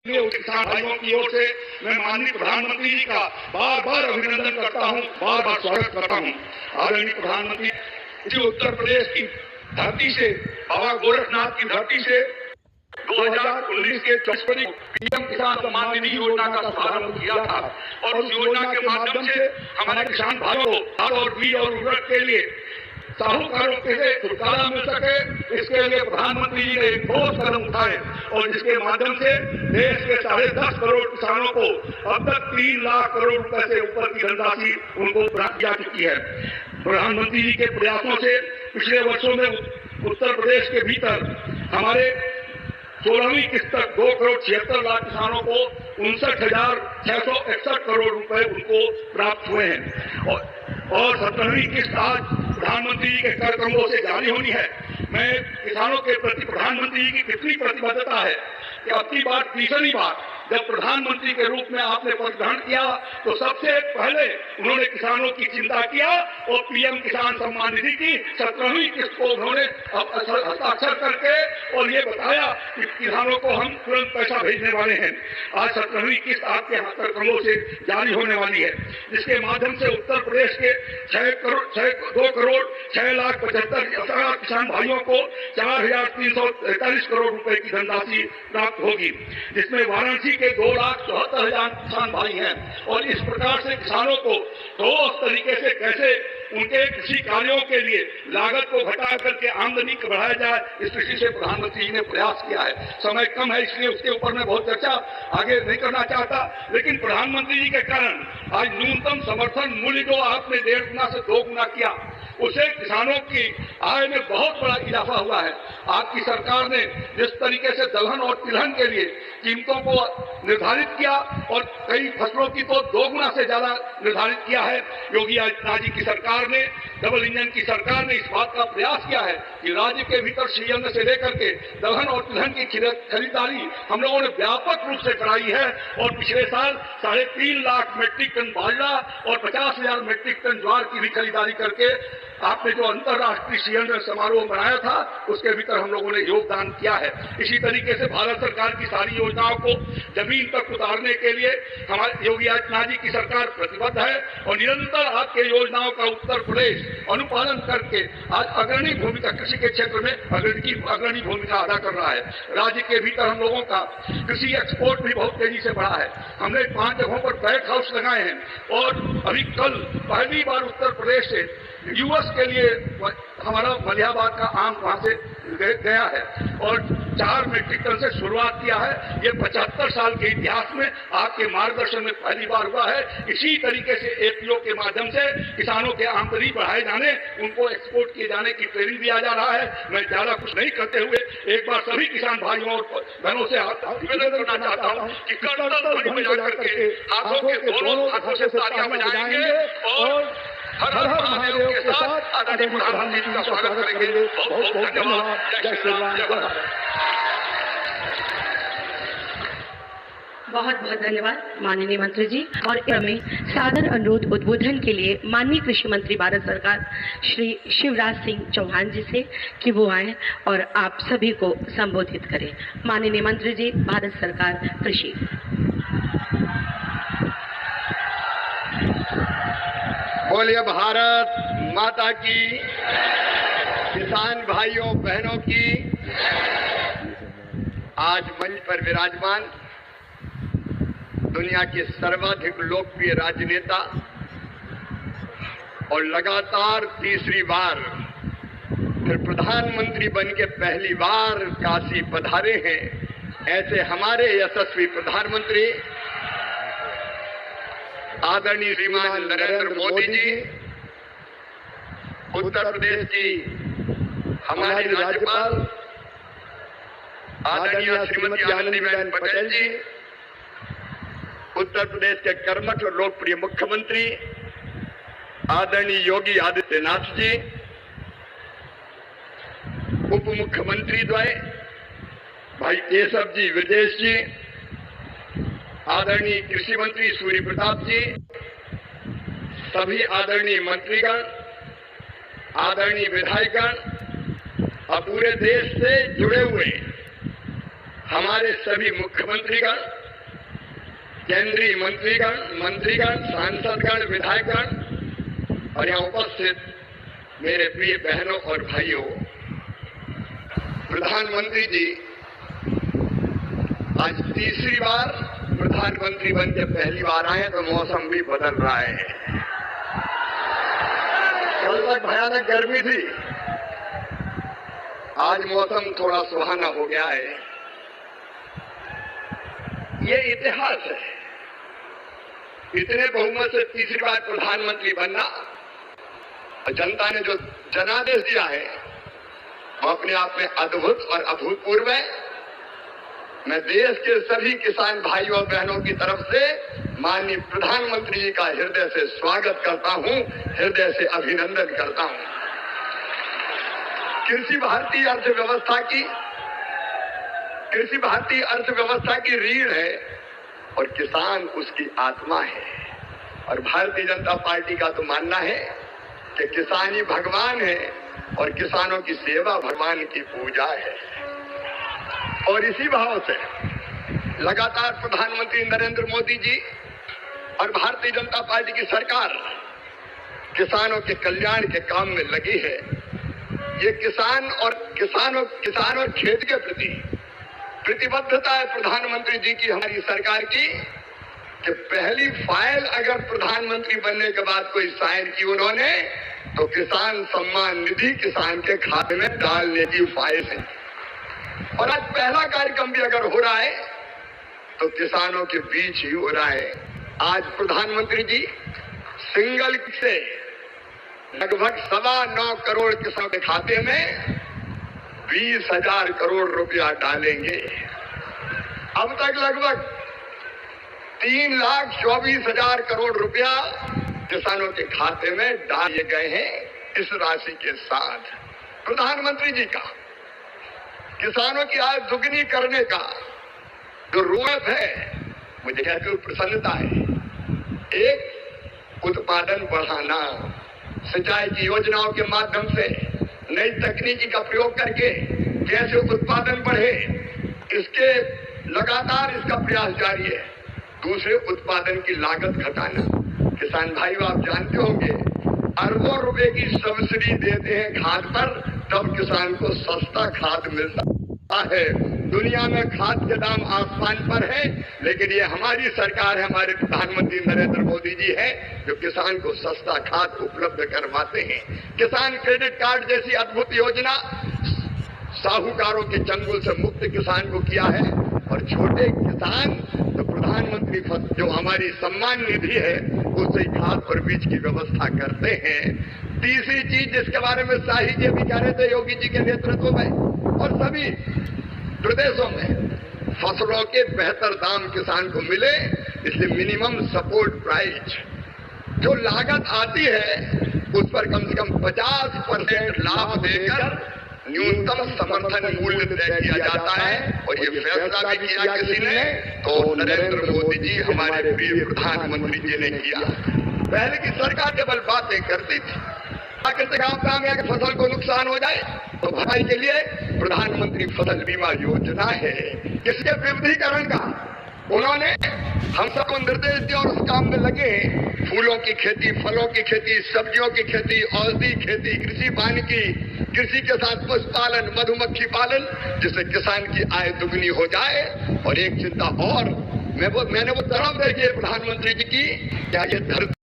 किसान भाइयों की ओर से मैं माननीय प्रधानमंत्री जी का बार बार अभिनंदन करता हूं, बार बार स्वागत करता हूं। आदरणीय प्रधानमंत्री, इसी उत्तर प्रदेश की धरती से, बाबा गोरखनाथ की धरती से 2019 के 24 को पीएम किसान सम्मान निधि योजना का शुभारंभ किया था और उस योजना के माध्यम से हमारे किसान भाइयों को खाद और बीज और उर्वरक के लिए साहूकारों से छुटकारा मिल सके, इसके लिए प्रधानमंत्री जी ने एक ठोस कदम उठाए और जिसके माध्यम से देश के 10.5 करोड़ किसानों को अब तक 3 लाख करोड़ रुपए से ऊपर की धनराशि उनको प्राप्त जा चुकी है। प्रधानमंत्री जी के प्रयासों से पिछले वर्षों में उत्तर प्रदेश के भीतर हमारे 16वीं किस्त तक 2 करोड़ 76 लाख किसानों को 59,661 करोड़ रुपए उनको प्राप्त हुए हैं और 17वीं किस्त आज प्रधानमंत्री जी के कार्यक्रमों से जारी होनी है। मैं किसानों के प्रति प्रधानमंत्री जी की कितनी प्रतिबद्धता है कि अब की बार तीसरी बार जब प्रधानमंत्री के रूप में आपने पद ग्रहण किया तो सबसे पहले उन्होंने किसानों की चिंता किया और पीएम किसान सम्मान निधि की 17वीं किस्त को उन्होंने हस्ताक्षर करके और ये बताया कि किसानों को हम तुरंत पैसा भेजने वाले हैं। आज 17वीं किस्त आपके कार्यक्रमों से जारी होने वाली है, जिसके माध्यम से उत्तर प्रदेश के 2 करोड़ 6 लाख 75 किसान भाइयों को 4,343 करोड़ रुपए की धनराशि प्राप्त होगी, जिसमें वाराणसी के 2,74,000 किसान भाई हैं। और इस प्रकार से किसानों को ठोस तरीके से कैसे उनके कृषि कार्यों के लिए लागत को घटा करके आमदनी बढ़ाया जाए, इस दृष्टि से प्रधानमंत्री जी ने प्रयास किया है। समय कम है, इसलिए उसके ऊपर मैं बहुत चर्चा आगे नहीं करना चाहता, लेकिन प्रधानमंत्री जी के कारण आज न्यूनतम समर्थन मूल्य जो आपने 1.5 गुना से 2 गुना किया, उससे किसानों की आय में बहुत बड़ा इजाफा हुआ है। आपकी सरकार ने जिस तरीके से दलहन और तिलहन के लिए कीमतों को निर्धारित किया और कई फसलों की तो 2 गुना से ज्यादा निर्धारित किया है, योगी आदित्यनाथ जी की सरकार ने, डबल इंजन की सरकार ने इस बात का प्रयास किया है कि राज्य के भीतर सीएम से लेकर के दलहन और तिलहन की खरीदारी हम लोगों ने व्यापक रूप से कराई है और पिछले साल 3.5 लाख मीट्रिक टन बाजरा और 50,000 मीट्रिक टन ज्वार की भी खरीदारी करके आपने जो अंतर्राष्ट्रीय सीएम समारोह बनाया था उसके भीतर हम लोगों ने योगदान किया है। इसी तरीके से भारत सरकार की सारी योजनाओं को जमीन तक उतारने के लिए हमारे योगी आदित्यनाथ जी की सरकार प्रतिबद्ध है और निरंतर आपके योजनाओं का उत्तर प्रदेश अनुपालन करके आज अग्रणी भूमिका कृषि के क्षेत्र में अग्रणी भूमिका अदा कर रहा है। राज्य के भीतर हम लोगों का कृषि एक्सपोर्ट भी बहुत तेजी से बढ़ा है। हमने 5 जगहों पर बैग हाउस लगाए हैं और अभी कल पहली बार उत्तर प्रदेश से यूएस के लिए हमारा मलिहाबाद का आम वहां से गया है और 4 मीट्रिक टन से शुरुआत किया है। ये 75 साल के इतिहास में आपके मार्गदर्शन में पहली बार हुआ है। इसी तरीके से एपीओ के माध्यम से किसानों के आमदनी बढ़ाए जाने, उनको एक्सपोर्ट किए जाने की ट्रेनिंग दिया जा रहा है। मैं ज्यादा कुछ नहीं करते हुए एक बार सभी किसान भाइयों और बहनों से निवेदन करना चाहता हूँ कि करतल बजा करके हाथों के दोनों हाथों से तालियां बजाएंगे और हर हर महादेव के साथ आदरणीय प्रधानमंत्री जी का स्वागत करेंगे। बहुत बहुत धन्यवाद। जय श्री राम, जय भारत। बहुत बहुत धन्यवाद माननीय मंत्री जी। और क्रमे सादर अनुरोध उद्बोधन के लिए माननीय कृषि मंत्री भारत सरकार श्री शिवराज सिंह चौहान जी से कि वो आए और आप सभी को संबोधित करें। माननीय मंत्री जी, भारत सरकार कृषि। बोलिए भारत माता की, किसान भाइयों बहनों की। आज मंच पर विराजमान दुनिया के सर्वाधिक लोकप्रिय राजनेता और लगातार तीसरी बार फिर प्रधानमंत्री बन के पहली बार काशी पधारे हैं, ऐसे हमारे यशस्वी प्रधानमंत्री आदरणीय श्रीमान नरेंद्र मोदी जी, उत्तर प्रदेश की हमारी राज्यपाल आदरणीय श्रीमती आनंदीबेन पटेल जी, उत्तर प्रदेश के कर्मठ और लोकप्रिय मुख्यमंत्री आदरणीय योगी आदित्यनाथ जी, उप मुख्यमंत्री द्वय भाई केशव जी विदेश जी, आदरणीय कृषि मंत्री सूर्य प्रताप जी, सभी आदरणीय मंत्रीगण, आदरणीय विधायकगण और पूरे देश से जुड़े हुए हमारे सभी मुख्यमंत्रीगण, केंद्रीय मंत्रीगण, सांसदगण, विधायकगण और यहाँ उपस्थित मेरे प्रिय बहनों और भाइयों, प्रधानमंत्री जी आज तीसरी बार प्रधानमंत्री बन के पहली बार आए तो मौसम भी बदल रहा है। कल तक भयानक गर्मी थी, आज मौसम थोड़ा सुहाना हो गया है। ये इतिहास है, इतने बहुमत से तीसरी बार प्रधानमंत्री बनना और जनता ने जो जनादेश दिया है वो अपने आप में अद्भुत और अभूतपूर्व है। मैं देश के सभी किसान भाइयों और बहनों की तरफ से माननीय प्रधानमंत्री जी का हृदय से स्वागत करता हूं, हृदय से अभिनंदन करता हूं। कृषि भारतीय अर्थव्यवस्था की रीढ़ है और किसान उसकी आत्मा है। और भारतीय जनता पार्टी का तो मानना है कि किसान ही भगवान है और किसानों की सेवा भगवान की पूजा है। और इसी भाव से लगातार प्रधानमंत्री नरेंद्र मोदी जी और भारतीय जनता पार्टी की सरकार किसानों के कल्याण के काम में लगी है। ये किसान और खेती के प्रति प्रतिबद्धता है प्रधानमंत्री जी की, हमारी सरकार की, कि पहली फाइल अगर प्रधानमंत्री बनने के बाद कोई साइन की उन्होंने तो किसान सम्मान निधि किसान के खाते में डालने की फाइल है। और आज पहला कार्यक्रम भी अगर हो रहा है तो किसानों के बीच ही हो रहा है। आज प्रधानमंत्री जी सिंगल से लगभग 9.25 करोड़ किसानों के खाते में 20,000 करोड़ रुपया डालेंगे। अब तक लगभग 3,24,000 करोड़ रुपया किसानों के खाते में डाले गए हैं। इस राशि के साथ प्रधानमंत्री जी का किसानों की आय दुगनी करने का जो रोड है, मुझे कहते प्रसन्नता है। एक, उत्पादन बढ़ाना, सिंचाई की योजनाओं के माध्यम से नई तकनीकी का प्रयोग करके कैसे उत्पादन बढ़े, इसके लगातार इसका प्रयास जारी है। दूसरे, उत्पादन की लागत घटाना। किसान भाइयों, आप जानते होंगे अरबों रुपए की सब्सिडी देते हैं खाद पर, तब किसान को सस्ता खाद मिलता है। दुनिया में खाद के दाम आसमान पर है, लेकिन ये हमारी सरकार है, हमारे प्रधानमंत्री नरेंद्र मोदी जी है जो किसान को सस्ता खाद उपलब्ध करवाते हैं। किसान क्रेडिट कार्ड जैसी अद्भुत योजना साहूकारों के चंगुल से मुक्त किसान को किया है। और छोटे किसान तो प्रधानमंत्री जो हमारी सम्मान निधि है उससे खाद और बीज की व्यवस्था करते हैं। तीसरी चीज जिसके बारे में शाही जी भी कह रहे थे योगी जी के नेतृत्व में, और सभी प्रदेशों में फसलों के बेहतर दाम किसान को मिले, इसलिए मिनिमम सपोर्ट प्राइस जो लागत आती है उस पर कम से कम 50% लाभ देकर न्यूनतम समर्थन मूल्य तय किया जाता है। और ये फैसला भी किया किसी ने तो नरेंद्र मोदी जी हमारे प्रिय प्रधानमंत्री जी ने किया। पहले की सरकार केवल बातें करती थी, प्राकृतिक आपदा में अगर फसल को नुकसान हो जाए तो भरपाई के लिए प्रधानमंत्री फसल बीमा योजना है। इसके विविधीकरण का उन्होंने हम सबको निर्देश दिया और उस काम में लगे। फूलों की खेती, फलों की खेती, सब्जियों की खेती, औषधि खेती, कृषि वानिकी, कृषि के साथ पशुपालन, मधुमक्खी पालन, जिससे किसान की आय दुगनी हो जाए। और एक चिंता और, मैंने वो तरफ देखी है प्रधानमंत्री जी की, क्या ये धरती